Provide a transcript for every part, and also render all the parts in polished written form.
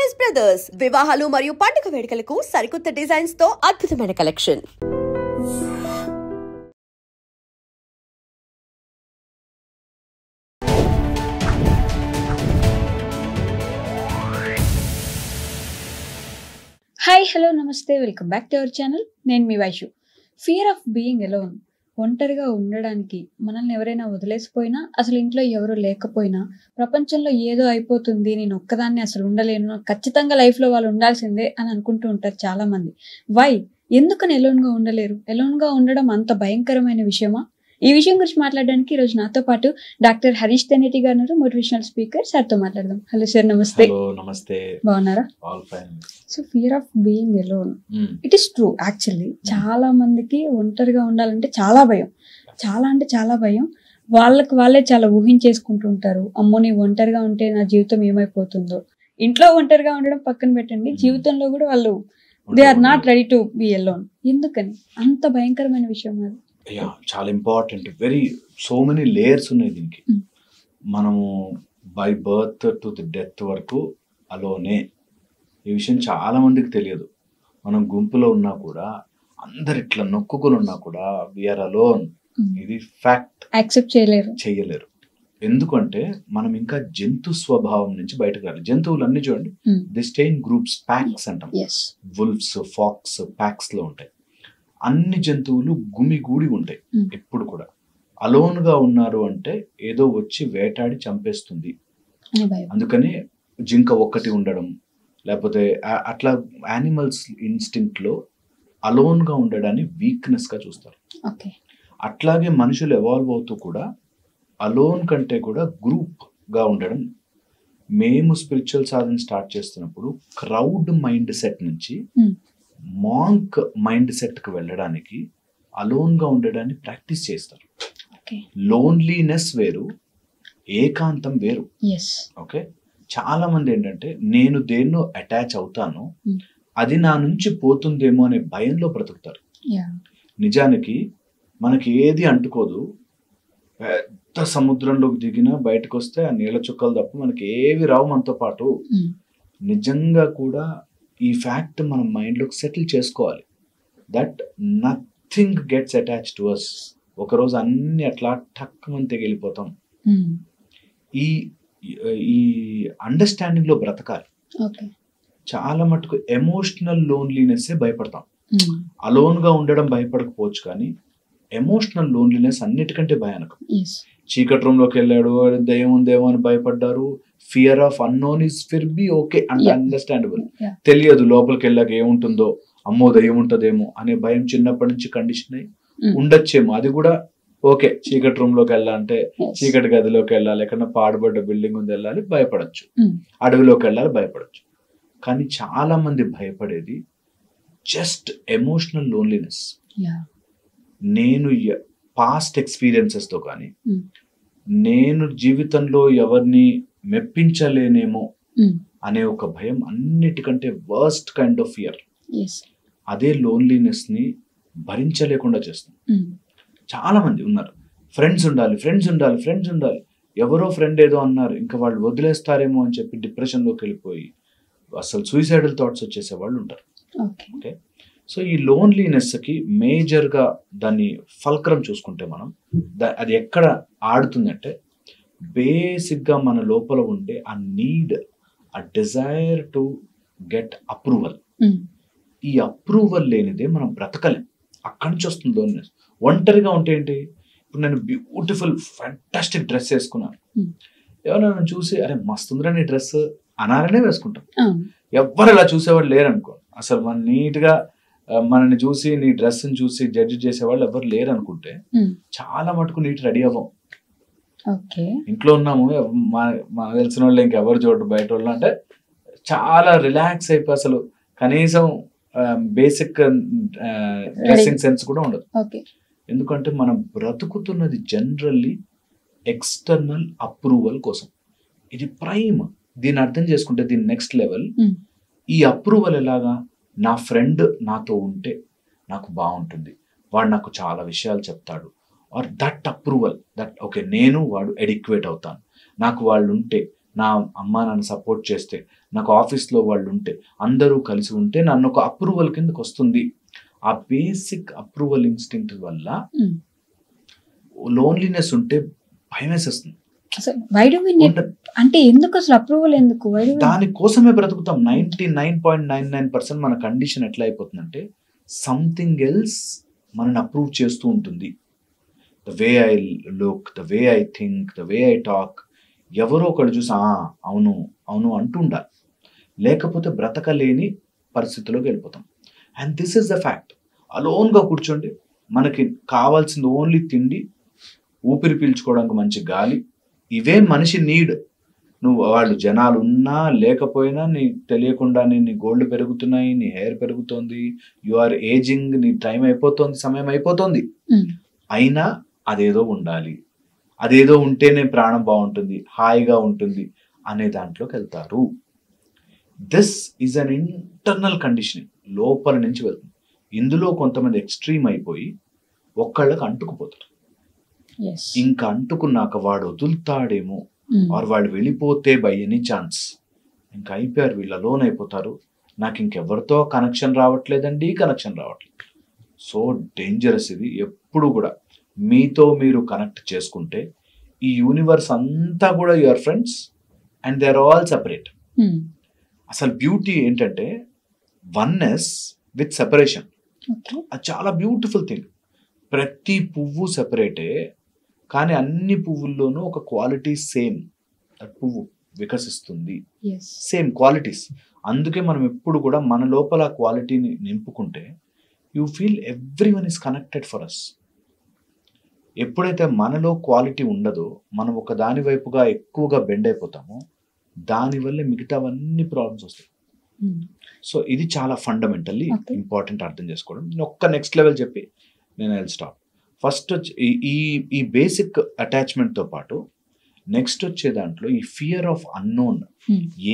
Choice brothers వివాహాలు మరియు పండుగ వేడుకలకు సరికొత్త డిజైన్స్ తో అద్భుతమైన collection. Hi hello namaste welcome back to our channel. నేను మీ Vaishu. Fear of being alone, ఒంటరిగా ఉండడానికి మనల్ని ఎవరైనా వదిలేసిపోయినా, అసలు ఇంట్లో ఎవరు లేకపోయినా, ప్రపంచంలో ఏదో అయిపోతుంది, నేను ఒక్కదాన్ని అసలు ఉండలేను, ఖచ్చితంగా లైఫ్లో వాళ్ళు ఉండాల్సిందే అని అనుకుంటూ ఉంటారు చాలా మంది. వై? ఎందుకని ఎలోన్గా ఉండలేరు? ఎలోన్గా ఉండడం అంత భయంకరమైన విషయమా? ఈ విషయం గురించి మాట్లాడడానికి ఈరోజు నాతో పాటు డాక్టర్ హరీష్ తెనేటి గారు, మోటివేషనల్ స్పీకర్. సార్తో మాట్లాడదాం. హలో సార్, నమస్తే. నమస్తే. బాగున్నారా? So fear of being alone, it is true. Actually చాలా మందికి ఒంటరిగా ఉండాలంటే చాలా భయం, చాలా అంటే చాలా భయం. వాళ్ళే చాలా ఊహించేసుకుంటూ ఉంటారు. అమ్మో, నీ ఒంటరిగా ఉంటే నా జీవితం ఏమైపోతుందో. ఇంట్లో ఒంటరిగా ఉండడం పక్కన పెట్టండి, జీవితంలో కూడా వాళ్ళు they are not ready to be alone. ఎందుకని అంత భయంకరమైన విషయం అది? చాలా ఇంపార్టెంట్. సో మెనీ లేయర్స్ ఉన్నాయి దీనికి. మనము by birth to the death వరకు అలోనే. ఈ విషయం చాలా మందికి తెలియదు. మనం గుంపులో ఉన్నా కూడా, అందరు ఇట్లా నొక్కుకొని ఉన్నా కూడా వీఆర్ అలోన్. ఇది ఫ్యాక్ట్. యాక్సెప్ట్ చేయలేరు. ఎందుకంటే మనం ఇంకా జంతు స్వభావం నుంచి బయటకు రాలి. జంతువులన్నీ చూడండి, the stay in groups, packs అంటాం. వుల్ఫ్స్, ఫాక్స్ ప్యాక్స్ లో ఉంటాయి. అన్ని జంతువులు గుమిగూడి ఉంటాయి ఎప్పుడు కూడా. అలోన్ గా ఉన్నారు అంటే ఏదో వచ్చి వేటాడి చంపేస్తుంది. అందుకని జింక ఒక్కటి ఉండడం, లేకపోతే అట్లా యానిమల్స్ ఇన్స్టింక్ట్ లో అలోన్ గా ఉండడాన్ని వీక్నెస్ గా చూస్తారు. అట్లాగే మనుషులు ఎవాల్వ్ అవుతూ కూడా అలోన్ కంటే కూడా గ్రూప్ గా ఉండడం. మేము స్పిరిచువల్ సాధన స్టార్ట్ చేస్తున్నప్పుడు క్రౌడ్ మైండ్ సెట్ నుంచి మాంక్ మైండ్ సెట్ కి వెళ్ళడానికి అలోన్ గా ఉండడాన్ని ప్రాక్టీస్ చేస్తారు. లోన్లీనెస్ వేరు, ఏకాంతం వేరు. ఓకే, చాలా మంది ఏంటంటే నేను దేన్నో అటాచ్ అవుతాను, అది నా నుంచి పోతుందేమో అనే భయంలో బ్రతుకుతారు. నిజానికి మనకి ఏది అంటుకోదు. పెద్ద సముద్రంలోకి దిగినా బయటకు వస్తే ఆ నీళ్ళ చుక్కలు తప్ప మనకి ఏవి రావు మనతో పాటు. నిజంగా కూడా ఈ ఫ్యాక్ట్ మనం మైండ్లోకి సెటిల్ చేసుకోవాలి. That nothing gets attach to us. ఒకరోజు అన్ని అట్లా టక్కుమని తెగిలిపోతాం. ఈ ఈ అండర్స్టాండింగ్ లో బ్రతకాలి. చాలా మటుకు ఎమోషనల్ లోన్లీనెస్ భయపడతాం. అలోన్ గా ఉండడం భయపడకపోవచ్చు, కానీ ఎమోషనల్ లోన్లీనెస్ అన్నిటికంటే భయానకం. చీకటి రూమ్ లోకి వెళ్ళాడు, దయ్యం ఉందేమో అని భయపడ్డారు. Fear of unknown is fair be okay and understandable. తెలియదు లోపలికి వెళ్ళాక ఏముంటుందో, అమ్మో దయ్యం ఉంటుందేమో అనే భయం చిన్నప్పటి నుంచి కండిషన్ అయ్యి ఉండొచ్చేమో. అది కూడా ఓకే. చీకటి రూమ్ లోకి వెళ్ళాలంటే చీకటి గదిలోకి వెళ్ళాలి, ఎక్కడన్నా పాడుబడ్డ బిల్డింగ్ ఉంది వెళ్ళాలి, భయపడచ్చు. అడవిలోకి వెళ్ళాలి, భయపడచ్చు. కానీ చాలా మంది భయపడేది జస్ట్ ఎమోషనల్ లోన్లీనెస్. నేను పాస్ట్ ఎక్స్పీరియన్సెస్ తో కానీ, నేను జీవితంలో ఎవరిని మెప్పించలేనేమో అనే ఒక భయం అన్నిటికంటే వర్స్ట్ కైండ్ ఆఫ్ ఫియర్. అదే లోన్లీనెస్ ని భరించలేకుండా చేస్తుంది. చాలా మంది ఉన్నారు, ఫ్రెండ్స్ ఉండాలి. ఎవరో ఫ్రెండ్ ఏదో అన్నారు, ఇంకా వాళ్ళు వదిలేస్తారేమో అని చెప్పి డిప్రెషన్ లోకి వెళ్ళిపోయి అసలు సూసైడల్ థాట్స్ వచ్చేసే వాళ్ళు ఉంటారు. ఓకే, సో ఈ లోన్లీనెస్ కి మేజర్ గా దాన్ని ఫల్క్రం చూసుకుంటే మనం అది ఎక్కడ ఆడుతుందంటే, బేసిక్ గా మన లోపల ఉండే ఆ నీడ్, ఆ డిజైర్ టు గెట్ అప్రూవల్. ఈ అప్రూవల్ లేనిదే మనం బ్రతకలేం. అక్కడి నుంచి వస్తుంది లోన్లీనెస్. ఒంటరిగా ఉంటే ఏంటి, ఇప్పుడు నేను బ్యూటిఫుల్ ఫ్యాంటాస్టిక్ డ్రెస్ వేసుకున్నాను, ఎవరైనా చూసి అరే మస్తుందిరా నీ డ్రెస్ అనాలనే వేసుకుంటాం. ఎవరు అలా చూసేవాళ్ళు లేరు అనుకో. అసలు మన నీట్ గా మనని చూసి, నీ డ్రెస్ ని చూసి జడ్జి చేసేవాళ్ళు ఎవరు లేరు అనుకుంటే చాలా మటుకు నీట్ రెడీ అవ్వం. ఇంట్లో ఉన్నాము, మన తెలిసిన వాళ్ళు ఇంకెవరు చూడరు, బయట వాళ్ళు అంటే చాలా రిలాక్స్ అయిపోయి అసలు కనీసం బేసిక్ డ్రెస్సింగ్ సెన్స్ కూడా ఉండదు. ఎందుకంటే మనం బ్రతుకుతున్నది జనరల్లీ ఎక్స్టర్నల్ అప్రూవల్ కోసం. ఇది ప్రైమ్. దీన్ని అర్థం చేసుకుంటే దీని నెక్స్ట్ లెవెల్. ఈ అప్రూవల్ ఎలాగా? నా ఫ్రెండ్ నాతో ఉంటే నాకు బాగుంటుంది, వాడు నాకు చాలా విషయాలు చెప్తాడు, or that approval, that okay నేను వాడు ఎడిక్వేట్ అవుతాను, నాకు వాళ్ళు ఉంటే, నా అమ్మ నన్ను సపోర్ట్ చేస్తే, నాకు ఆఫీస్లో వాళ్ళు ఉంటే, అందరూ కలిసి ఉంటే నన్ను ఒక అప్రూవల్ కిందకి వస్తుంది. ఆ బేసిక్ అప్రూవల్ ఇన్స్టింక్ట్ వల్ల లోన్లీనెస్ ఉంటే భయం వేసేస్తుంది. అంటే ఎందుకు అసలు అప్రూవల్ ఎందుకు? దానికోసమే బ్రతుకుతాం. 99.99% మన కండిషన్ ఎట్లా అయిపోతుందంటే సంథింగ్ ఎల్స్ మనని అప్రూవ్ చేస్తూ ఉంటుంది. The way I look, the way I think, the way I talk, ఎవరో ఒకళ్ళు చూసి అవును అవును అంటూ ఉండాలి, లేకపోతే బ్రతకలేని పరిస్థితిలోకి వెళ్ళిపోతాం. And this is the fact. అలోన్గా కూర్చోండి, మనకి కావాల్సింది ఓన్లీ తిండి, ఊపిరి పీల్చుకోవడానికి మంచి గాలి, ఇవే మనిషి నీడ్. నువ్వు వాళ్ళు జనాలు ఉన్నా లేకపోయినా నీ తెలియకుండానే నీ గోల్డ్ పెరుగుతున్నాయి, నీ హెయిర్ పెరుగుతోంది, యు ఆర్ ఏజింగ్, నీ టైం అయిపోతుంది, సమయం అయిపోతుంది. అయినా అదేదో ఉండాలి, అదేదో ఉంటేనే ప్రాణం బాగుంటుంది, హాయిగా ఉంటుంది అనే దాంట్లోకి వెళ్తారు. This is an internal conditioning, లోపల నుంచి వెళ్తుంది. ఇందులో కొంతమంది ఎక్స్ట్రీమ్ అయిపోయి ఒక్కళ్ళకి అంటుకుపోతారు. ఇంకా అంటుకున్నాక వాడు వదులుతాడేమో, ఆర్ వాళ్ళు వెళ్ళిపోతే బై ఎనీ ఛాన్స్ ఇంకా అయిపోయారు, వీళ్ళు లోన్ అయిపోతారు, నాకు ఇంకెవరితో కనెక్షన్ రావట్లేదండి, కనెక్షన్ రావట్లేదు. సో డేంజరస్ ఇది. ఎప్పుడు కూడా మీతో మీరు కనెక్ట్ చేసుకుంటే ఈ యూనివర్స్ అంతా కూడా your friends and they are all separate. అసలు బ్యూటీ ఏంటంటే వన్నెస్ విత్ సెపరేషన్. అది చాలా బ్యూటిఫుల్ థింగ్. ప్రతి పువ్వు సెపరేటే, కానీ అన్ని పువ్వుల్లోనూ ఒక క్వాలిటీ సేమ్. పువ్వు వికసిస్తుంది, సేమ్ క్వాలిటీస్. అందుకే మనం ఎప్పుడు కూడా మన లోపల క్వాలిటీని నింపుకుంటే you feel everyone is connected for us. ఎప్పుడైతే మనలో క్వాలిటీ ఉండదో, మనం ఒక దాని వైపుగా ఎక్కువగా బెండ్ అయిపోతామో, దానివల్ల మిగతావన్నీ ప్రాబ్లమ్స్ వస్తాయి. సో ఇది చాలా ఫండమెంటల్లీ ఇంపార్టెంట్ అర్థం చేసుకోవడం. నేను ఒక్క నెక్స్ట్ లెవెల్ చెప్పి నేను ఐ విల్ స్టాప్. ఫస్ట్ ఈ బేసిక్ అటాచ్మెంట్తో పాటు నెక్స్ట్ వచ్చే దాంట్లో ఈ ఫియర్ ఆఫ్ అన్నోన్,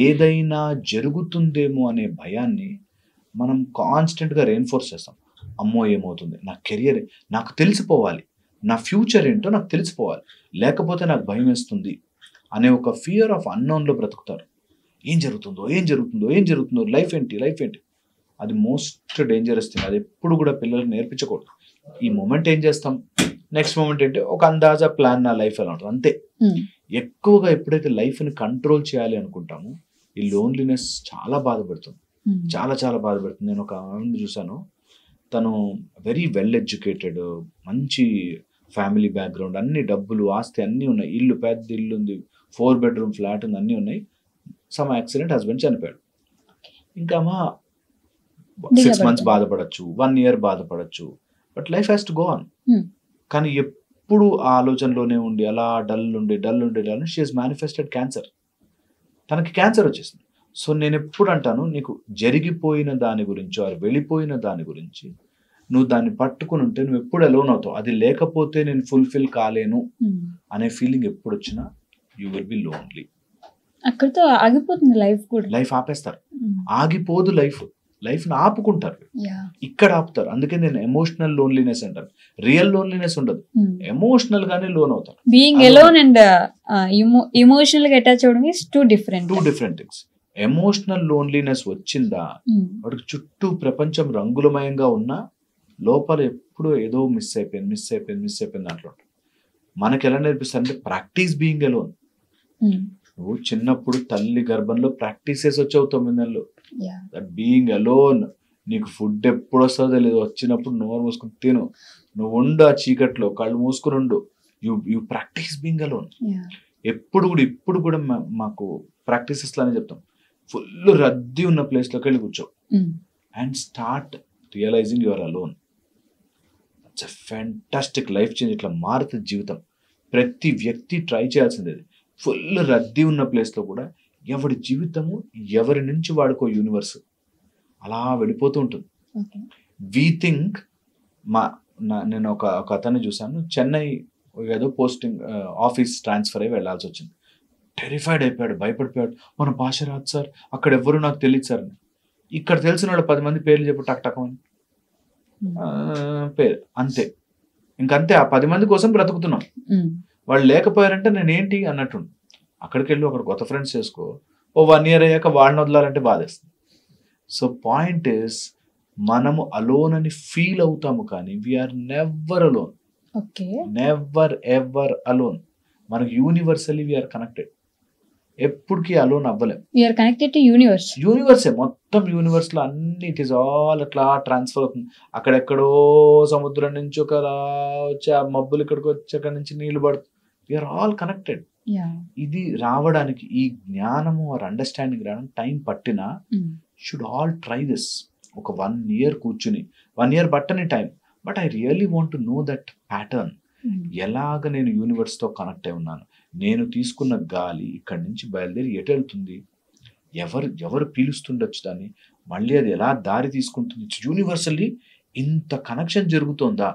ఏదైనా జరుగుతుందేమో అనే భయాన్ని మనం కాన్స్టెంట్గా రెయిన్ఫోర్స్ చేస్తాం. అమ్మో ఏమవుతుంది, నా కెరియర్ నాకు తెలిసిపోవాలి, నా ఫ్యూచర్ ఏంటో నాకు తెలిసిపోవాలి, లేకపోతే నాకు భయం వేస్తుంది అనే ఒక ఫియర్ ఆఫ్ అన్నోన్లో బ్రతుకుతారు. ఏం జరుగుతుందో ఏం జరుగుతుందో ఏం జరుగుతుందో, లైఫ్ ఏంటి లైఫ్ ఏంటి. అది మోస్ట్ డేంజరస్ థింగ్. అది ఎప్పుడు కూడా పిల్లలకు నేర్పించకూడదు. ఈ మూమెంట్ ఏం చేస్తాం, నెక్స్ట్ మూమెంట్ ఏంటి, ఒక అందాజా ప్లాన్, నా లైఫ్ ఎలా ఉంటుంది అంతే. ఎక్కువగా ఎప్పుడైతే లైఫ్ని కంట్రోల్ చేయాలి అనుకుంటామో ఈ లోన్లీనెస్ చాలా బాధపడుతుంది, చాలా చాలా బాధపడుతుంది. నేను ఒక ఆవిడని చూశాను, తను వెరీ వెల్ ఎడ్యుకేటెడ్, మంచి ఫ్యామిలీ బ్యాక్గ్రౌండ్, అన్ని డబ్బులు ఆస్తి అన్నీ ఉన్నాయి, ఇల్లు పెద్ద ఇల్లు ఉంది, 4 bedroom ఫ్లాట్ ఉంది, అన్నీ ఉన్నాయి. సమ్ యాక్సిడెంట్, హస్బెండ్ చనిపోయాడు. ఇంకా అమ్మా 6 months బాధపడచ్చు, 1 year బాధపడచ్చు, but life has to go on. కానీ ఎప్పుడు ఆ ఆలోచనలోనే ఉండి అలా డల్ ఉండి షీ హెస్ మేనిఫెస్టెడ్ క్యాన్సర్. తనకి క్యాన్సర్ వచ్చేసింది. సో నేను ఎప్పుడు అంటాను, నీకు జరిగిపోయిన దాని గురించి ఆర్ వెళ్ళిపోయిన దాని గురించి నువ్వు దాన్ని పట్టుకుని ఉంటే నువ్వు ఎప్పుడు అలోన్ అవుతావు. అది లేకపోతే నేను ఫుల్ఫిల్ కాలేను అనే ఫీలింగ్ ఎప్పుడు వచ్చినా యూ విల్ బి లోన్లీ. అక్కడితో ఆగిపోతుంది లైఫ్ కూడా. లైఫ్ ఆపేస్తారు. ఆగిపోదు లైఫ్, లైఫ్ని ఆపుకుంటారు, ఇక్కడ ఆపుతారు. అందుకే నేను ఎమోషనల్ లోన్లీనెస్ అంటాను. రియల్ లోన్లీనెస్ ఉండదు, ఎమోషనల్ గానే లోన్ అవుతారు. బీయింగ్ అలోన్ అండ్ ఎమోషనల్ గా అటాచ్ అవ్వడం is two different things. Emotional loneliness వచ్చిందా, వాడికి చుట్టూ ప్రపంచం రంగులమయంగా ఉన్నా లోపల ఎప్పుడూ ఏదో మిస్ అయిపోయింది దాంట్లో. మనకి ఎలా నేర్పిస్తారంటే ప్రాక్టీస్ బీయింగ్ అలోన్. నువ్వు చిన్నప్పుడు తల్లి గర్భంలో ప్రాక్టీస్ చేసి వచ్చావు 9 నెలలు. దట్ బీయింగ్ అలోన్, నీకు ఫుడ్ ఎప్పుడు వస్తుందో తెలియదు, వచ్చినప్పుడు నోరు మూసుకుని తిను, నువ్వు ఉండు ఆ చీకట్లో, కళ్ళు మూసుకుని ఉండు. You practice being alone. ఇప్పుడు కూడా మాకు ప్రాక్టీసెస్ లానే చెప్తాం. ఫుల్ రద్దీ ఉన్న ప్లేస్లోకి వెళ్ళి కూర్చో and start realising your alone. It's a fantastic life change. ఇట్లా మారుతుంది జీవితం. ప్రతి వ్యక్తి ట్రై చేయాల్సింది. ఫుల్ రద్దీ ఉన్న ప్లేస్లో కూడా ఎవరి జీవితము ఎవరి నుంచి వాడుకో యూనివర్స్ అలా వెళ్ళిపోతూ ఉంటుంది. వీ థింక్ నేను ఒక అతన్ని చూశాను, చెన్నై ఏదో పోస్టింగ్ ఆఫీస్ ట్రాన్స్ఫర్ అయ్యి వెళ్ళాల్సి వచ్చింది. టెరిఫైడ్ అయిపోయాడు, భయపడిపోయాడు. మన భాష రాదు సార్, అక్కడ ఎవరు నాకు తెలియదు సార్. ఇక్కడ తెలిసిన వాళ్ళు 10 మంది పేర్లు చెప్పు, టక్టకమని పేరు అంతే. ఇంకంతే, ఆ 10 మంది కోసం బ్రతుకుతున్నాం. వాళ్ళు లేకపోయారంటే నేనేంటి అన్నట్టు. అక్కడికి వెళ్ళి అక్కడ కొత్త ఫ్రెండ్స్ చేసుకో, ఓ 1 year అయ్యాక వాడిని వదలాలంటే బాధేస్తుంది. సో పాయింట్ ఇస్ మనము అలోన్ అని ఫీల్ అవుతాము కానీ we are never alone, okay, never ever alone. మనకు యూనివర్సల్లీ వీఆర్ కనెక్టెడ్, ఎప్పటికీ అలోన్ అవ్వలేం. We are connected to universe. యూనివర్సే మొత్తం, యూనివర్స్ లో అన్ని ఇట్ ఈస్ ఆల్ అట్లా ట్రాన్స్ఫర్ అవుతుంది. అక్కడెక్కడో సముద్రం నుంచి ఒక వచ్చి ఆ మబ్బులు ఇక్కడికి వచ్చి అక్కడి నుంచి నీళ్లు పడుతుంది. We are all connected. ఇది రావడానికి, ఈ జ్ఞానము ఆర్ అండర్స్టాండింగ్ రావడానికి టైం పట్టినా షుడ్ ఆల్ ట్రై దిస్. ఒక 1 year కూర్చుని, 1 year పట్టని time, but I really want to know that pattern. ఎలాగ నేను యూనివర్స్ తో కనెక్ట్ అయి ఉన్నాను, నేను తీసుకున్న గాలి ఇక్కడి నుంచి బయలుదేరి ఎటు వెళ్తుంది, ఎవరు పీలుస్తుండొచ్చు దాన్ని, మళ్ళీ అది ఎలా దారి తీసుకుంటుంది, యూనివర్సల్లీ ఇంత కనెక్షన్ జరుగుతోందా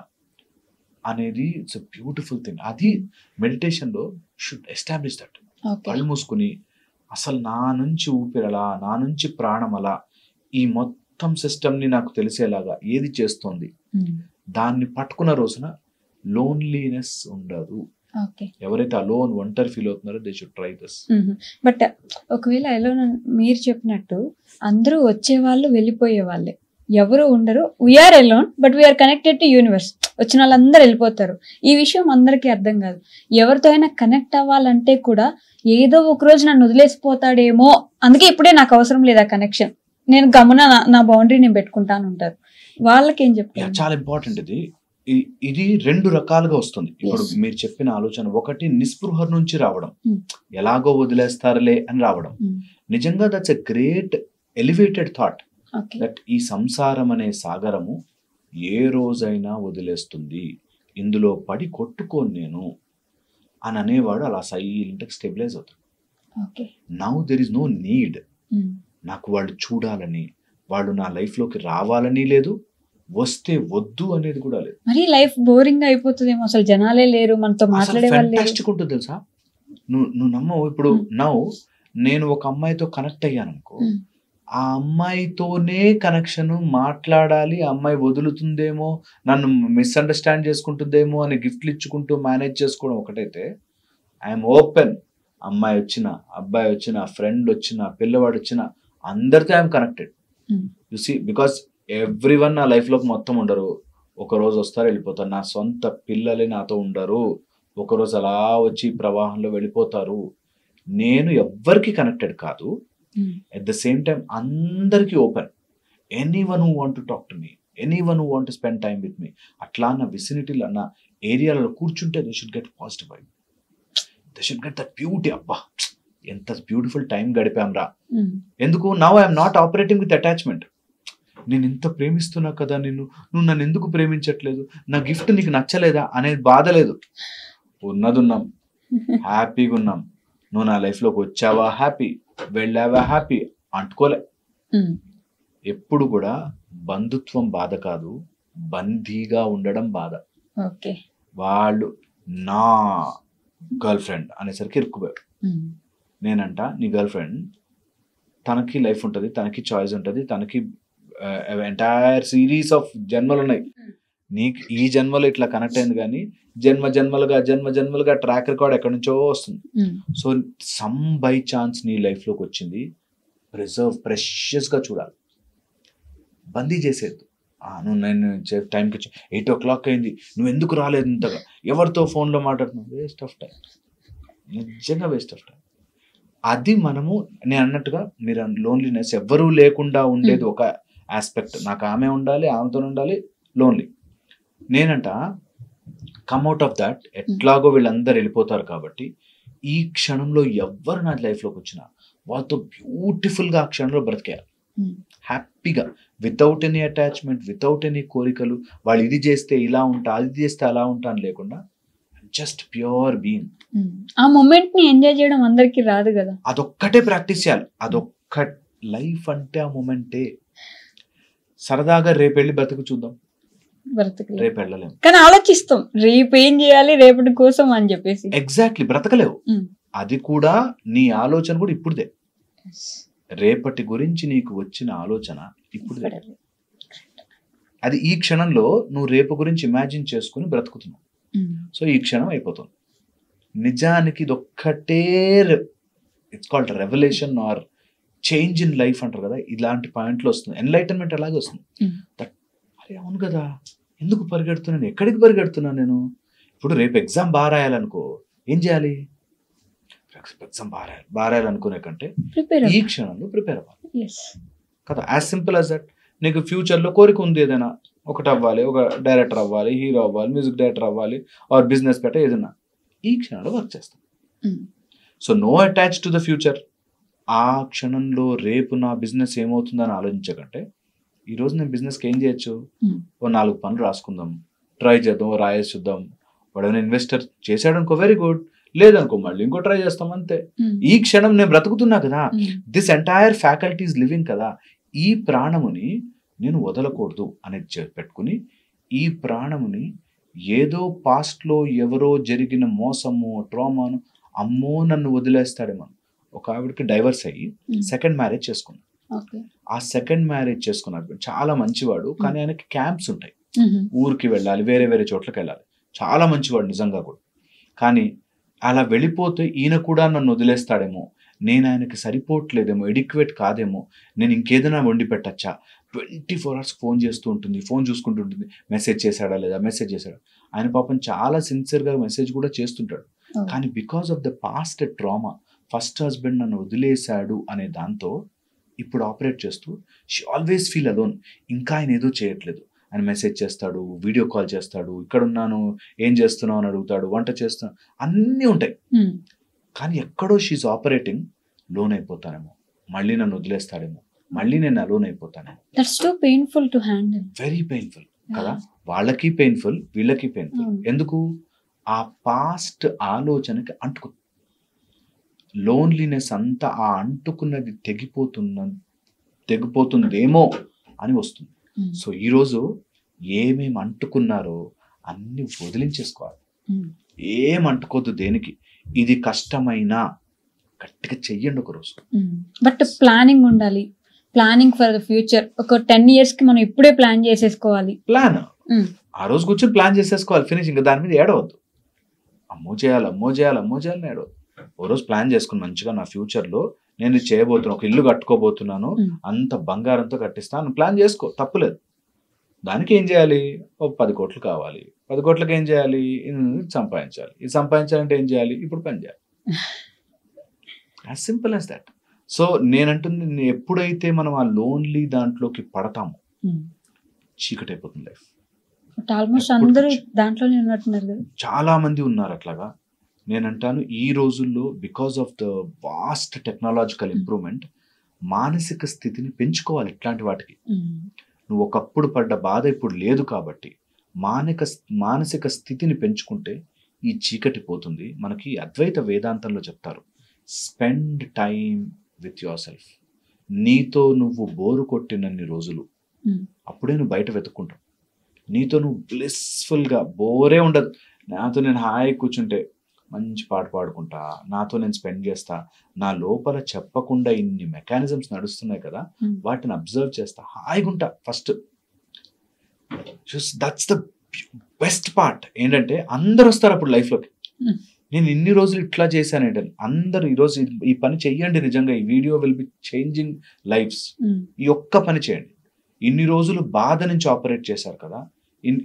అనేది ఇట్స్ అ బ్యూటిఫుల్ థింగ్. అది మెడిటేషన్ లో షుడ్ ఎస్టాబ్లిష్ దట్. కళ్ళు మూసుకుని అసలు నా నుంచి ఊపిరలా, నా నుంచి ప్రాణం అలా, ఈ మొత్తం సిస్టమ్ ని నాకు తెలిసేలాగా ఏది చేస్తోంది, దాన్ని పట్టుకున్న రోజున లోన్లీనెస్ ఉండదు. ఎవరైతే అలోన్ ఒంటరి ఫీల్ అవుతున్నారో they should try this. But ఒకవేళ అలోన్ మీరు చెప్పినట్టు అందరూ వచ్చే వాళ్ళు వెళ్ళిపోయే వాళ్ళే, ఎవరు ఉండరు. We are alone but we are connected to universe. వచ్చిన వాళ్ళందరూ వెళ్ళిపోతారు. ఈ విషయం అందరికీ అర్థం కాదు. ఎవరితో అయినా కనెక్ట్ అవ్వాలంటే కూడా ఏదో ఒక రోజు నన్ను వదిలేసిపోతాడేమో, అందుకే ఇప్పుడే నాకు అవసరం లేదు ఆ కనెక్షన్, నేను గమన నా బౌండరీ నేను పెట్టుకుంటాను ఉంటారు. వాళ్ళకి ఏం చెప్తారు? చాలా ఇంపార్టెంట్ ఇది. ఇది 2 రకాలుగా వస్తుంది. ఇప్పుడు మీరు చెప్పిన ఆలోచన, ఒకటి నిస్పృహ నుంచి రావడం, ఎలాగో వదిలేస్తారులే అని రావడం. నిజంగా that's a great elevated thought that ఈ సంసారం అనే సాగరము ఏ రోజైనా వదిలేస్తుంది, ఇందులో పడి కొట్టుకోను నేను అని అనేవాడు అలా సైలెంట్ స్టెబిలైజ్ అవుతాడు. Now there is no need నాకు వాళ్ళు చూడాలని, వాళ్ళు నా లైఫ్ లోకి రావాలని లేదు, వస్తే వద్దు అనేది కూడా లేదు. మరి లైఫ్ బోరింగ్ అయిపోతుందేమో, అసలు జనాలే లేరు, మనతో మాట్లాడే వాళ్ళు లేరు. ఫెంటాస్టిక్ ఉంటుంది తెలుసా. నువ్వు నమ్మవు. ఇప్పుడు నౌ నేను ఒక అమ్మాయితో కనెక్ట్ అయ్యాను అనుకో, ఆ అమ్మాయితోనే కనెక్షన్, మాట్లాడాలి, ఆ అమ్మాయి వదులుతుందేమో, నన్ను మిస్అండర్స్టాండ్ చేసుకుంటుందేమో అని గిఫ్ట్లు ఇచ్చుకుంటూ మేనేజ్ చేసుకోవడం ఒకటైతే, ఐఎమ్ ఓపెన్. అమ్మాయి వచ్చిన, అబ్బాయి వచ్చిన, ఫ్రెండ్ వచ్చిన, పిల్లవాడు వచ్చిన, అందరితో I'm connected. You see, because everyone నా లైఫ్లోకి మొత్తం ఉండరు. ఒకరోజు వస్తారు, వెళ్ళిపోతారు. నా సొంత పిల్లలే నాతో ఉండరు, ఒకరోజు అలా వచ్చి ప్రవాహంలో వెళ్ళిపోతారు. నేను ఎవ్వరికి కనెక్టెడ్ కాదు. At the same time, అందరికి open. Anyone who want to talk to me, anyone who want to spend time with me, అట్లా నా విసినిటీలో, అన్న ఏరియాలలో కూర్చుంటే they should get positive vibe, they should get that beauty. అబ్బా ఎంత బ్యూటిఫుల్ టైం గడిపాం రా. ఎందుకు? Now I'm not operating with attachment. నేను ఇంత ప్రేమిస్తున్నా కదా నిన్ను, నువ్వు నన్ను ఎందుకు ప్రేమించట్లేదు, నా గిఫ్ట్ నీకు నచ్చలేదా అనేది బాధ లేదు. ఉన్నదున్నాం, హ్యాపీగా ఉన్నాం. నువ్వు నా లైఫ్లోకి వచ్చావా హ్యాపీ, వెళ్ళావా హ్యాపీ, అంటుకోలే. ఎప్పుడు కూడా బంధుత్వం బాధ కాదు, బందీగా ఉండడం బాధ. వాళ్ళు నా గర్ల్ ఫ్రెండ్ అనేసరికి ఇరుక్కుపోయాడు. నేనంట నీ గర్ల్ ఫ్రెండ్, తనకి లైఫ్ ఉంటుంది, తనకి చాయిస్ ఉంటుంది, తనకి ఎంటైర్ సిరీస్ ఆఫ్ జన్మలు ఉన్నాయి. నీకు ఈ జన్మలో ఇట్లా కనెక్ట్ అయింది, కానీ జన్మ జన్మలుగా ట్రాక్ రికార్డ్ ఎక్కడి నుంచో వస్తుంది. సో సమ్ బై ఛాన్స్ నీ లైఫ్లోకి వచ్చింది, ప్రెషియస్ గా చూడాలి, బందీ చేసేది. నువ్వు నేను టైంకి వచ్చి 8 o'clock అయింది, నువ్వు ఎందుకు రాలేదు ఇంతగా, ఎవరితో ఫోన్లో మాట్లాడుతున్నావు, వేస్ట్ ఆఫ్ టైం, నిజంగా వేస్ట్ ఆఫ్ టైం. అది మనము, నేను అన్నట్టుగా మీరు లోన్లీనెస్ ఎవ్వరూ లేకుండా ఉండేది ఒక ఆస్పెక్ట్. నాకు ఆమె ఉండాలి, ఆమెతో ఉండాలి, లోన్లీ. నేనంట కమ్అట్ ఆఫ్ దాట్. ఎట్లాగో వీళ్ళందరూ వెళ్ళిపోతారు కాబట్టి ఈ క్షణంలో ఎవ్వరు నా లైఫ్లోకి వచ్చినా వాళ్ళతో బ్యూటిఫుల్గా ఆ క్షణంలో బ్రతికేయాలి, హ్యాపీగా, without any attachment, without any కోరికలు. వాళ్ళు ఇది చేస్తే ఇలా ఉంటా, అది చేస్తే అలా ఉంటా అని లేకుండా జస్ట్ ప్యూర్ బీయింగ్. ఆ మూమెంట్ ని ఎంజాయ్ చేయడం అందరికి రాదు కదా, అదొక్కటే ప్రాక్టీస్ చేయాలి. అదొక్క లైఫ్ అంటే ఆ మూమెంటే. సరదాగా రేపు వెళ్ళి బ్రతుకు చూద్దాం, రేపు వెళ్ళలేము, కానీ ఆలోచిస్తాం రేపు ఏం చేయాలి రేపటి కోసం అని చెప్పేసి. ఎగ్జాక్ట్లీ, బ్రతకలేవు. అది కూడా నీ ఆలోచన కూడా ఇప్పుడుదే. రేపటి గురించి నీకు వచ్చిన ఆలోచన ఇప్పుడుదే. అది ఈ క్షణంలో నువ్వు రేపు గురించి ఇమాజిన్ చేసుకుని బ్రతుకుతున్నావు. సో ఈ క్షణం అయిపోతుంది. నిజానికి ఇదొక్కటే it's called revolution or change in life అంటారు కదా, ఇలాంటి పాయింట్లో వస్తుంది. ఎన్లైటన్మెంట్ అలాగే వస్తుంది. దట్ అరే అవును కదా, ఎందుకు పరిగెడుతున్నాను, ఎక్కడికి పరిగెడుతున్నాను నేను. ఇప్పుడు రేపు ఎగ్జామ్ బాగా రాయాలనుకో, ఏం చేయాలి, ఎగ్జామ్ బాగా రాయాలనుకునే కంటే ఈ క్షణంలో ప్రిపేర్ అవ్వాలి కదా. As simple as that. నీకు ఫ్యూచర్లో కోరిక ఉంది ఏదైనా ఒకటి అవ్వాలి, ఒక డైరెక్టర్ అవ్వాలి, హీరో అవ్వాలి, మ్యూజిక్ డైరెక్టర్ అవ్వాలి, ఆర్ బిజినెస్ పెట్ట ఏదైనా, ఈ క్షణంలో వర్క్ చేస్తాం. So no attach to the future. ఆ క్షణంలో రేపు నా బిజినెస్ ఏమవుతుందని ఆలోచించకంటే, ఈరోజు నేను బిజినెస్కి ఏం చేయొచ్చు, ఓ 4 పనులు రాసుకుందాం, ట్రై చేద్దాం, రాయేసి చూద్దాం. వాడేమైనా ఇన్వెస్టర్ చేశాడు అనుకో, వెరీ గుడ్, లేదనుకో మళ్ళీ ఇంకో ట్రై చేస్తాం, అంతే. ఈ క్షణం నేను బ్రతుకుతున్నా కదా, this entire faculty is living కదా, ఈ ప్రాణముని నేను వదలకూడదు అనేది పెట్టుకుని, ఈ ప్రాణముని ఏదో పాస్ట్లో ఎవరో జరిగిన మోసము, ట్రామాను, అమ్మో నన్ను వదిలేస్తాడేమో. ఒక ఆవిడకి డైవర్స్ అయ్యి సెకండ్ మ్యారేజ్ చేసుకున్నాడు. ఆ సెకండ్ మ్యారేజ్ చేసుకున్నాడు చాలా మంచివాడు, కానీ ఆయనకి క్యాంప్స్ ఉంటాయి, ఊరికి వెళ్ళాలి, వేరే వేరే చోట్లకి వెళ్ళాలి. చాలా మంచివాడు నిజంగా కూడా. కానీ అలా వెళ్ళిపోతే ఈయన కూడా నన్ను వదిలేస్తాడేమో, నేను ఆయనకి సరిపోవట్లేదేమో, ఎడిక్వేట్ కాదేమో, నేను ఇంకేదైనా వండి పెట్టచ్చా. 24 hours ఫోన్ చేస్తూ ఉంటుంది, ఫోన్ చూసుకుంటూ ఉంటుంది, మెసేజ్ చేశాడా లేదా, మెసేజ్ చేశాడా. ఆయన పాపం చాలా సిన్సియర్గా మెసేజ్ కూడా చేస్తుంటాడు. కానీ because of the past trauma, first husband నన్ను వదిలేశాడు అనే దాంతో ఇప్పుడు ఆపరేట్ చేస్తూ షీ ఆల్వేస్ ఫీల్ అలోన్. ఇంకా ఆయన ఏదో చేయట్లేదు. ఆయన మెసేజ్ చేస్తాడు, వీడియో కాల్ చేస్తాడు, ఇక్కడున్నాను, ఏం చేస్తున్నావు అని అడుగుతాడు, వంట చేస్తున్నాను, అన్నీ ఉంటాయి. కానీ ఎక్కడో షీఈ్ ఆపరేటింగ్, లోన్ అయిపోతానేమో, మళ్ళీ నన్ను వదిలేస్తాడేమో, మళ్ళీ నేను అలోన్ అయిపోతానేమో. That's too painful to handle. Very painful కదా, వాళ్ళకి పెయిన్ఫుల్, వీళ్ళకి పెయిన్ఫుల్. ఎందుకు, ఆ పాస్ట్ ఆలోచనకి అంటుకుంది. లోన్లీనెస్ అంతా ఆ అంటుకున్నది తెగిపోతుందేమో అని వస్తుంది. సో ఈరోజు ఏమేమి అంటుకున్నారో అన్ని వదిలించేసుకోవాలి. ఏం అంటుకోద్దు దేనికి. ఇది కష్టమైనా గట్టిగా చెయ్యండి ఒకరోజు. బట్ ప్లానింగ్ ఉండాలి, ప్లానింగ్ ఫర్ ద ఫ్యూచర్. ఒక 10 years కి మనం ఇప్పుడే ప్లాన్ చేసేసుకోవాలి. ప్లాన్ ఆ రోజు కూర్చొని ప్లాన్ చేసేసుకోవాలి, ఫినిష్. ఇంకా దాని మీద ఏడవద్దు, అమ్మో చేయాలి అని ఏడవద్దు. ఓ రోజు ప్లాన్ చేసుకుని మంచిగా, నా ఫ్యూచర్లో నేను ఇది చేయబోతున్నాను, ఒక ఇల్లు కట్టుకోబోతున్నాను, అంత బంగారంతో కట్టిస్తాను, ప్లాన్ చేసుకో, తప్పులేదు. దానికి ఏం చేయాలి, ఒక 10 కోట్లు కావాలి. 10 కోట్లకి ఏం చేయాలి, సంపాదించాలి. ఇది సంపాదించాలంటే ఏం చేయాలి, ఇప్పుడు పని చేయాలి. As simple as that. So నేనంటుంది, ఎప్పుడైతే మనం ఆ లోన్లీ దాంట్లోకి పడతామో చీకటి అయిపోతుంది లైఫ్. ఆల్మోస్ట్ అందరూ దాంట్లోనే ఉన్నట్టున్నారు కదా, చాలా మంది ఉన్నారు అట్లాగా. నేనంటాను ఈ రోజుల్లో because of the vast technological improvement మానసిక స్థితిని పెంచుకోవాలి. ఇట్లాంటి వాటికి నువ్వు ఒకప్పుడు పడ్డ బాధ ఇప్పుడు లేదు కాబట్టి మానసిక స్థితిని పెంచుకుంటే ఈ చీకటి పోతుంది. మనకి అద్వైత వేదాంతంలో చెప్తారు, spend time with your self. నీతో నువ్వు బోరు కొట్టినన్ని రోజులు అప్పుడే నువ్వు బయట వెతుక్కుంటావు. నీతో నువ్వు బ్లిస్ఫుల్గా, బోరే ఉండదు. నాతో నేను హాయి కూర్చుంటే మంచి పాట పాడుకుంటా, నాతో నేను స్పెండ్ చేస్తా, నా లోపల చెప్పకుండా ఇన్ని మెకానిజమ్స్ నడుస్తున్నాయి కదా, వాటిని అబ్జర్వ్ చేస్తా, హాయిగా ఉంటా. First that's the best part. ఏంటంటే అందరు వస్తారు అప్పుడు లైఫ్లోకి. నేను ఇన్ని రోజులు ఇట్లా చేశాను ఏంటని అందరూ ఈరోజు ఈ పని చెయ్యండి. నిజంగా ఈ video will be changing lives. ఈ ఒక్క పని చేయండి. ఇన్ని రోజులు బాధ నుంచి ఆపరేట్ చేశారు కదా,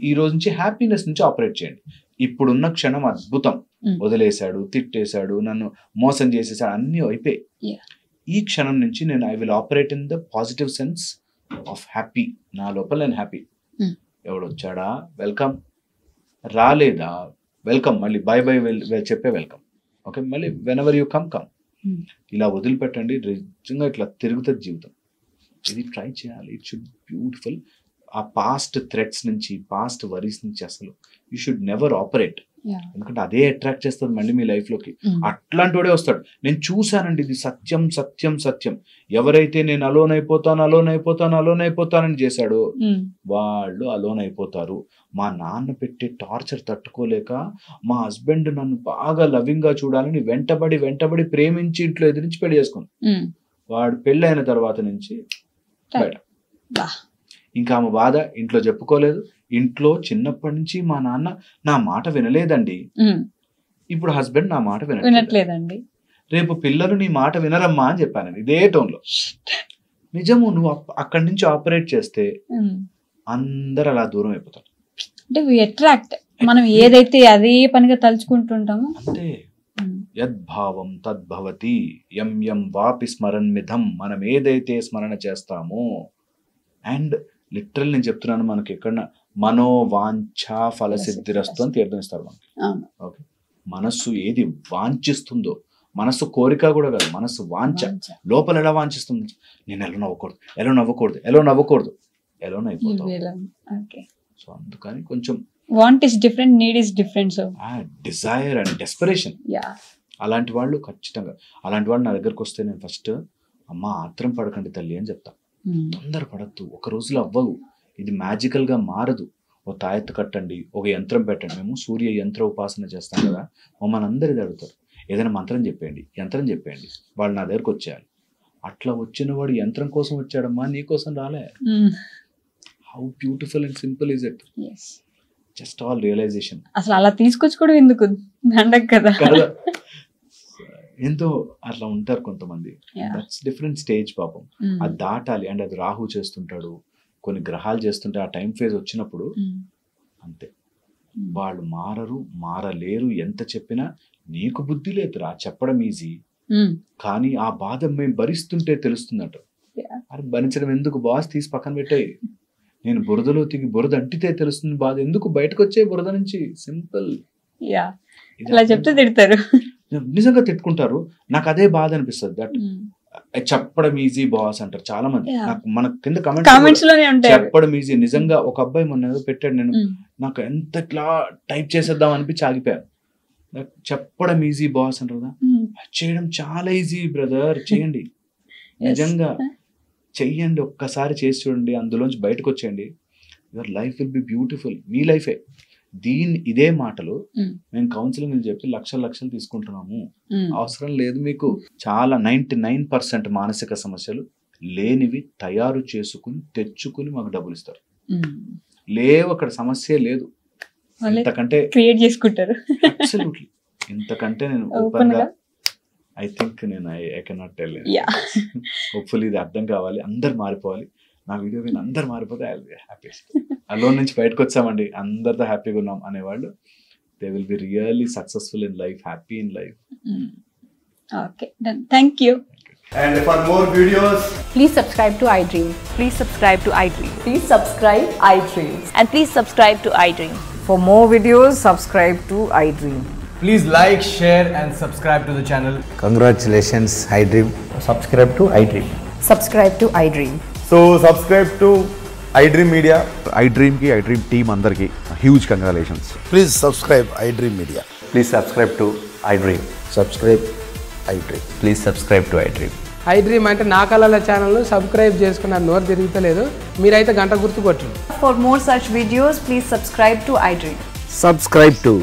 ఈ రోజు నుంచి హ్యాపీనెస్ నుంచి ఆపరేట్ చేయండి. ఇప్పుడున్న క్షణం అద్భుతం. వదిలేశాడు, తిట్టేశాడు, నన్ను మోసం చేసేసాడు, అన్నీ అయిపోయి ఈ క్షణం నుంచి నేను I will operate in the positive sense of happy. నా లోపల నేను హ్యాపీ. ఎవడొచ్చాడా వెల్కమ్, రాలేదా వెల్కమ్, మళ్ళీ బై బై చెప్పే వెల్కమ్. ఓకే, మళ్ళీ వెనెవర్ యూ కమ్. ఇలా వదిలిపెట్టండి. నిజంగా ఇట్లా తిరుగుతుంది జీవితం. ఇది ట్రై చేయాలి. It should beautiful. ఆ పాస్ట్ థ్రెట్స్ నుంచి, పాస్ట్ వరీస్ నుంచి అసలు యూ షుడ్ నెవర్ ఆపరేట్. ఎందుకంటే అదే అట్రాక్ట్ చేస్తుంది మళ్ళీ మీ లైఫ్లోకి. అట్లాంటి వాడే వస్తాడు. నేను చూశానండి, ఇది సత్యం సత్యం సత్యం. ఎవరైతే నేను అలోన్ అయిపోతానని చేశాడో వాళ్ళు అలోన్ అయిపోతారు. మా నాన్న పెట్టే టార్చర్ తట్టుకోలేక మా హస్బెండ్ నన్ను బాగా లవింగ్ గా చూడాలని వెంటబడి ప్రేమించి ఇంట్లో ఎదిరించి పెళ్లి చేసుకుంది. వాడు పెళ్ళి అయిన తర్వాత నుంచి బయట. ఇంకా ఆమె బాధ ఇంట్లో చెప్పుకోలేదు. ఇంట్లో చిన్నప్పటి నుంచి మా నాన్న నా మాట వినలేదండి. ఇప్పుడు హస్బెండ్ నా మాట వినట్లేదండి. రేపు పిల్లలు నీ మాట వినరమ్మా అని చెప్పాను ఇదే టోన్లో. నిజము, నువ్వు అక్కడి నుంచి ఆపరేట్ చేస్తే అందరు అలా దూరం అయిపోతారు. అంటే వి అట్రాక్ట్, మనం ఏదైతే అదే పనిగా తలుచుకుంటుంటామో అంతే. యద్భావం తద్భవతి యం యం వాపి స్మరణ్మిధం. మనం ఏదైతే స్మరణ చేస్తామో, అండ్ లిటరల్ నేను చెప్తున్నాను, మనకి ఎక్కడ మనోవాంఛ ఫలసిద్ధిరస్తు అని తీర్థం ఇస్తారు మనకి. ఓకే, మనస్సు ఏది వాంఛిస్తుందో, మనస్సు కోరిక కూడా కాదు, మనస్సు వాంఛ. లోపల ఎలా వాంఛిస్తుంది, నేను ఎలా నవ్వకూడదు, ఎలా నవ్వకూడదు, ఎలా నవ్వకూడదు, ఎలా అయిపోతాం. సో అందుకని కొంచెం want is different, need is different. So desire and desperation, అలాంటి వాళ్ళు ఖచ్చితంగా, అలాంటి వాళ్ళు నా దగ్గరకు వస్తే నేను ఫస్ట్ అమ్మ ఆత్రం పడకండి తల్లి అని చెప్తా. తొందర పడద్దు, ఒక రోజులో అవ్వదు, ఇది మ్యాజికల్ గా మారదు. ఒక తాయెత్తు కట్టండి, ఒక యంత్రం పెట్టండి. మేము సూర్య యంత్ర ఉపాసన చేస్తాం కదా, మమ్మల్ని అందరిది అడుగుతారు, ఏదైనా మంత్రం చెప్పేయండి, యంత్రం చెప్పేయండి, వాళ్ళు నా దగ్గరకు వచ్చేయాలి. అట్లా వచ్చిన వాడు యంత్రం కోసం వచ్చాడమ్మా, నీ కోసం రాలే. How beautiful and simple is it. Just all realisation. అసలు అలా తీసుకొచ్చుకోవడం ఎందుకు కదా, ఎంతో అట్లా ఉంటారు కొంతమంది. దట్స్ డిఫరెంట్ స్టేజ్ పాపం, అది దాటాలి. అండ్ అది రాహు చేస్తుంటాడు, కొన్ని గ్రహాలు చేస్తుంటే ఆ టైం ఫేజ్ వచ్చినప్పుడు అంతే, వాళ్ళు మారరు, మారలేరు. ఎంత చెప్పినా నీకు బుద్ధి లేదురా, చెప్పడం ఈజీ, కానీ ఆ బాధ మేము భరిస్తుంటే తెలుస్తుందట. అది భరించడం ఎందుకు బాస్, తీసి పక్కన పెట్టాయి. నేను బురదలో తిగి బురద అంటితే తెలుస్తుంది బాధ, ఎందుకు బయటకు వచ్చే బురద నుంచి. సింపుల్. ఇలా చెప్తే తిడతారు, నిజంగా తిట్టుకుంటారు. నాకు అదే బాధ అనిపిస్తుంది. దట్ చెప్పడం ఈజీ బాస్ అంటారు చాలా మంది. నాకు మన కింద కామెంట్స్ లోనే ఉంటాయి చెప్పడం ఈజీ. నిజంగా ఒక అబ్బాయి మొన్న ఏదో పెట్టాడు, నేను నాకు ఎంత ఇట్లా టైప్ చేసేద్దాం అనిపించి ఆగిపోయాను. చెప్పడం ఈజీ బాస్ అంటారు కదా, చేయడం చాలా ఈజీ బ్రదర్, చేయండి, నిజంగా చెయ్యండి, ఒక్కసారి చేసి చూడండి, అందులోంచి బయటకు వచ్చేయండి. Your life will be beautiful. మీ లైఫే. ఇదే మాటలు మేము కౌన్సిలింగ్ చెప్పి లక్షలు తీసుకుంటున్నాము, అవసరం లేదు మీకు. చాలా 99% మానసిక సమస్యలు లేనివి తయారు చేసుకుని తెచ్చుకుని మాకు డబ్బులు ఇస్తారు. లేవు, అక్కడ సమస్య లేదు. ఇంతకంటే క్రియేట్ చేసుకుంటారు. అబ్సల్యూట్లీ. ఇంతకంటే నేను ఓపెన్ గా ఐ థింక్ నేను ఐ కెనాట్ టెల్. హోప్ఫుల్లీ ఇది అర్థం కావాలి, అందరు మారిపోవాలి. నా వీడియో విని అందరు మారిపోతే I will be happiest. Alone నుంచి బయటకు వచ్చామండి, అందరితో హ్యాపీగా ఉన్నాం అనేవాళ్ళు, they will be really successful in life, happy in life. Okay, done. Thank you. And for more videos, please subscribe to iDream. Please subscribe to iDream. Please subscribe iDream. And please subscribe to iDream. For more videos, subscribe to iDream. please like, share and subscribe to the channel. Congratulations, iDream. Subscribe to iDream. Subscribe to iDream. So subscribe to iDream Media. iDream ki iDream team andarki huge congratulations. Please subscribe iDream Media. Please subscribe to iDream. Subscribe iDream. Please subscribe to iDream. iDream అంటే నా కళల channel subscribe చేసుకున్న నోరు తిరుగుతలేదు, మీరైతే గంట గుర్తు కొట్టండి. For more such videos, please subscribe to iDream. Subscribe to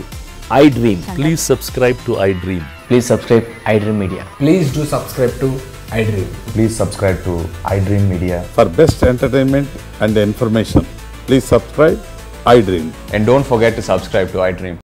iDream. Please subscribe to iDream. Please subscribe iDream Media. Please do subscribe to iDream. Please subscribe to iDream Media. For best entertainment and information, please subscribe iDream. And don't forget to subscribe to iDream.